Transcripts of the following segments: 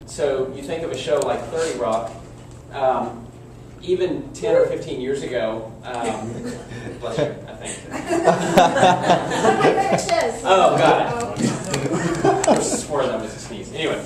So you think of a show like 30 Rock, even 10 or 15 years ago, bless you, I think. Oh, got it. There's 4 of them as a sneeze. Anyway.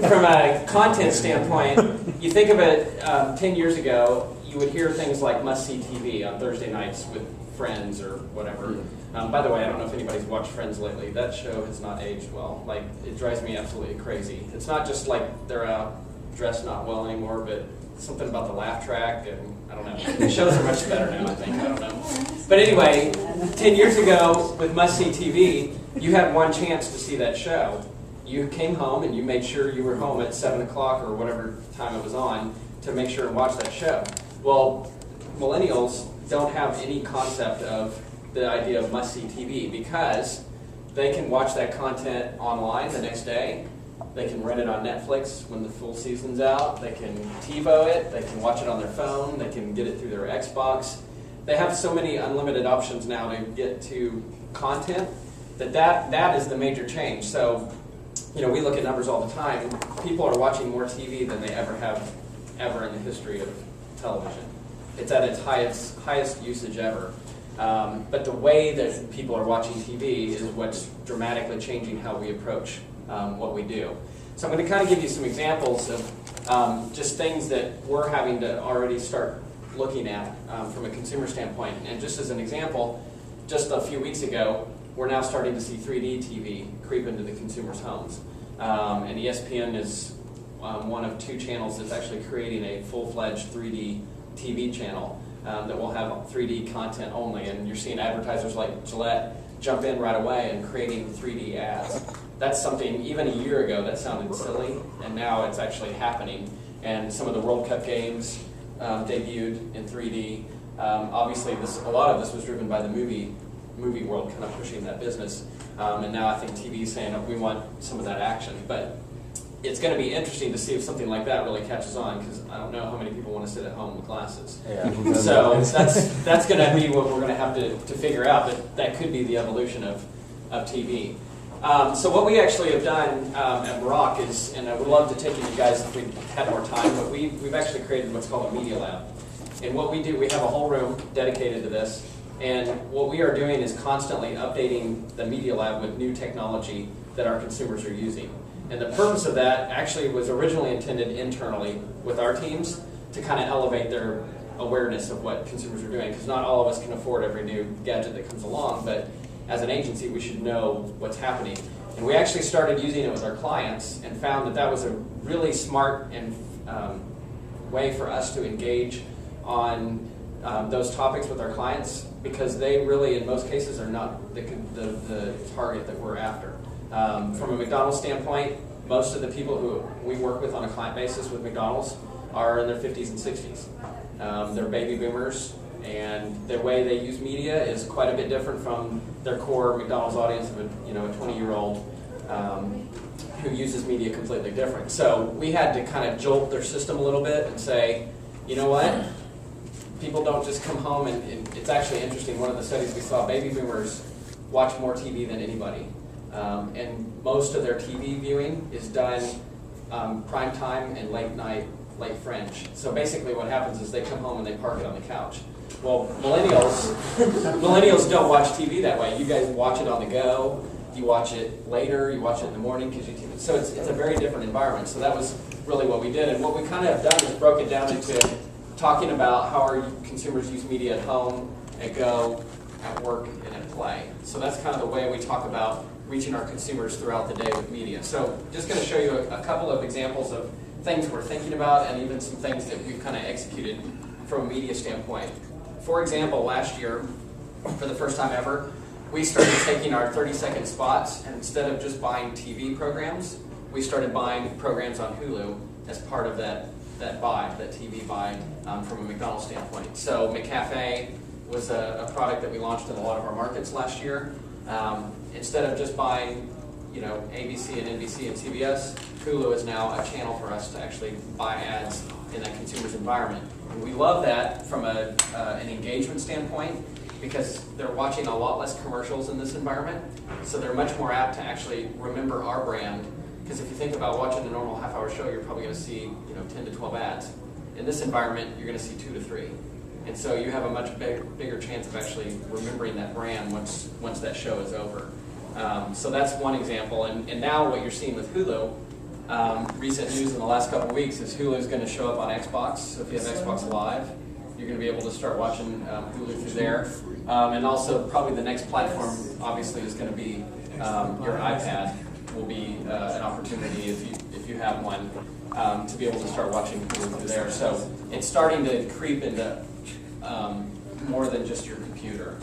From a content standpoint, you think of it 10 years ago, you would hear things like must-see TV on Thursday nights with friends or whatever. By the way, I don't know if anybody's watched Friends lately. That show has not aged well. Like, it drives me absolutely crazy. It's not just like they're out dressed not well anymore, but something about the laugh track, and I don't know. The shows are much better now, I think. I don't know. But anyway, 10 years ago with must-see TV, you had one chance to see that show. You came home and you made sure you were home at 7 o'clock or whatever time it was on to make sure and watch that show. Well, millennials don't have any concept of the idea of must-see TV because they can watch that content online the next day. They can rent it on Netflix when the full season's out. They can TiVo it. They can watch it on their phone. They can get it through their Xbox. They have so many unlimited options now to get to content that is the major change. So, you know, we look at numbers all the time. People are watching more TV than they ever have in the history of television. It's at its highest usage ever. But the way that people are watching TV is what's dramatically changing how we approach what we do. So I'm going to kind of give you some examples of just things that we're having to already start looking at from a consumer standpoint. And just as an example, just a few weeks ago, we're now starting to see 3D TV creep into the consumers' homes. And ESPN is one of 2 channels that's actually creating a full-fledged 3D TV channel that will have 3D content only. And you're seeing advertisers like Gillette jump in right away and creating 3D ads. That's something, even a year ago, that sounded silly, and now it's actually happening. And some of the World Cup games debuted in 3D. Obviously, a lot of this was driven by the movie world kind of pushing that business. And now I think TV is saying, we want some of that action. But it's going to be interesting to see if something like that really catches on, because I don't know how many people want to sit at home with glasses. Yeah. So that's going to be what we're going to have to figure out, but that could be the evolution of TV. So what we actually have done at Barak is, and I would love to take you guys if we had more time, but we've actually created what's called a media lab. And what we do, we have a whole room dedicated to this, and what we are doing is constantly updating the media lab with new technology that our consumers are using. And the purpose of that actually was originally intended internally with our teams to kind of elevate their awareness of what consumers are doing, because not all of us can afford every new gadget that comes along, but as an agency we should know what's happening. And we actually started using it with our clients and found that that was a really smart and way for us to engage on those topics with our clients, because they really, in most cases, are not the target that we're after. From a McDonald's standpoint, most of the people who we work with on a client basis with McDonald's are in their 50s and 60s. They're baby boomers, and the way they use media is quite a bit different from their core McDonald's audience of a 20-year-old who uses media completely different. So we had to kind of jolt their system a little bit and say, you know what? People don't just come home, and it's actually interesting. One of the studies we saw, baby boomers watch more TV than anybody. And most of their TV viewing is done prime time and late night, late French. So basically what happens is they come home and they park it on the couch. Well, millennials don't watch TV that way. You guys watch it on the go. You watch it later. You watch it in the morning. So it's a very different environment. So that was really what we did. And what we kind of have done is broke it down into talking about how our consumers use media at home, at go, at work, and at play. So that's kind of the way we talk about reaching our consumers throughout the day with media. So just going to show you a couple of examples of things we're thinking about, and even some things that we've kind of executed from a media standpoint. For example, last year, for the first time ever, we started taking our 30-second spots, and instead of just buying TV programs, we started buying programs on Hulu as part of that TV buy from a McDonald's standpoint. So McCafe was a product that we launched in a lot of our markets last year. Instead of just buying, ABC and NBC and CBS, Hulu is now a channel for us to actually buy ads in that consumer's environment. And we love that from an engagement standpoint. because they're watching a lot less commercials in this environment, so they're much more apt to actually remember our brand. Because if you think about watching a normal half-hour show, you're probably going to see 10 to 12 ads. In this environment, you're going to see 2 to 3. And so you have a much bigger chance of actually remembering that brand once that show is over. So that's one example. And now what you're seeing with Hulu, recent news in the last couple of weeks is Hulu is going to show up on Xbox. So if you have Xbox Live, you're going to be able to start watching Hulu through there. And also probably the next platform obviously is going to be your iPad will be an opportunity if you have one to be able to start watching Hulu through there. So it's starting to creep into more than just your computer.